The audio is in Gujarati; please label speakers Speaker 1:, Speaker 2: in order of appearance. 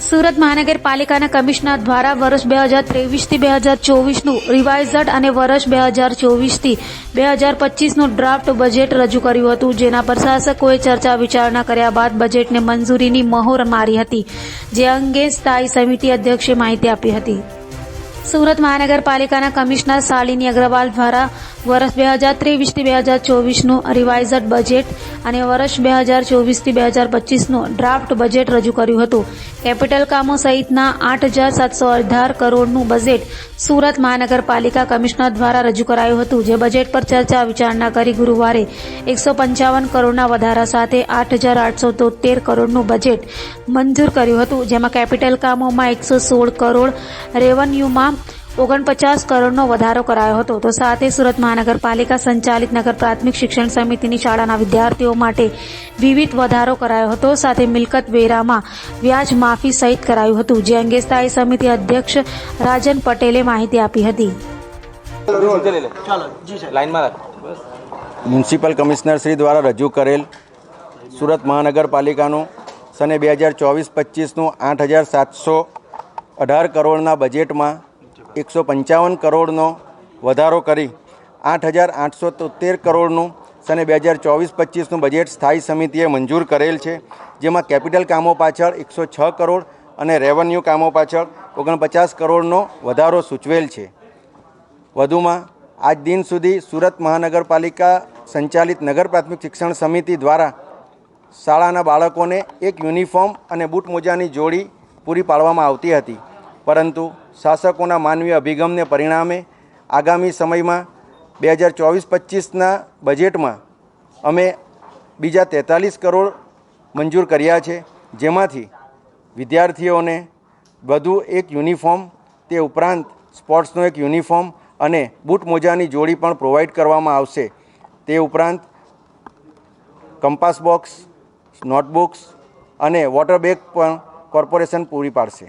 Speaker 1: સુરત મહાનગરપાલિકાના કમિશનર દ્વારા વર્ષ 2023થી 2024નું રિવાઇઝડ અને વર્ષ 2024થી 2025નું ડ્રાફ્ટ બજેટ રજૂ કર્યું હતું, જેના પર શાસકોએ ચર્ચા વિચારણા કર્યા બાદ બજેટને મંજૂરીની મહોર મારી હતી, જે અંગે સ્થાયી સમિતિ અધ્યક્ષે માહિતી આપી હતી. સુરત મહાનગરપાલિકાના કમિશનર શાલિની અગ્રવાલ દ્વારા વર્ષ 2023થી 2024નું રિવાઇઝડ બજેટ અને વર્ષ 2024થી 2025નું ડ્રાફ્ટ બજેટ રજૂ કર્યું હતું. કેપિટલ કામો સહિતના 8,718 કરોડનું બજેટ સુરત મહાનગરપાલિકા કમિશનર દ્વારા રજૂ કરાયું હતું, જે બજેટ પર ચર્ચા વિચારણા કરી ગુરુવારે 155 કરોડના વધારા સાથે 8,873 કરોડનું બજેટ મંજૂર કર્યું હતું, જેમાં કેપિટલ કામોમાં 116 કરોડ, રેવન્યુમાં 49 કરોડનો વધારો કરાયો હતો. તો સાથે સુરત મહાનગરપાલિકા સંચાલિત નગર પ્રાથમિક શિક્ષણ સમિતિની શાળાના વિદ્યાર્થીઓ માટે વિવિધ વધારો કરાયો હતો. સાથે મિલકત વેરામાં વ્યાજ માફી સહિત કરાયું હતું, જે અંગે સ્થાયી સમિતિ અધ્યક્ષ રાજન પટેલે માહિતી આપી હતી.
Speaker 2: મ્યુનિસિપલ કમિશનર શ્રી દ્વારા રજૂ કરેલ સુરત મહાનગરપાલિકાનું સને 2024-25નું 8,718 કરોડના બજેટમાં 155 કરોડનો વધારો કરી 8,873 કરોડનું સને 2024-25નું બજેટ સ્થાયી સમિતિએ મંજૂર કરેલ છે, જેમાં કેપિટલ કામો પાછળ 106 કરોડ અને રેવન્યુ કામો પાછળ 49 કરોડનો વધારો સૂચવેલ છે. વધુમાં આજ દિન સુધી સુરત મહાનગરપાલિકા સંચાલિત નગર પ્રાથમિક શિક્ષણ સમિતિ દ્વારા શાળાના બાળકોને એક યુનિફોર્મ અને બૂટ મોજાની જોડી પૂરી પાડવામાં આવતી હતી, પરંતુ શાસકોના માનવીય અભિગમને પરિણામે આગામી સમયમાં 2024-25ના બજેટમાં અમે બીજા 43 કરોડ મંજૂર કર્યા છે, જેમાંથી વિદ્યાર્થીઓને વધુ એક યુનિફોર્મ, તે ઉપરાંત સ્પોર્ટ્સનો એક યુનિફોર્મ અને બૂટ મોજાની જોડી પણ પ્રોવાઈડ કરવામાં આવશે. તે ઉપરાંત કંપાસ બોક્સ, નોટબુક્સ અને વોટર બેગ પણ કોર્પોરેશન પૂરી પાડશે.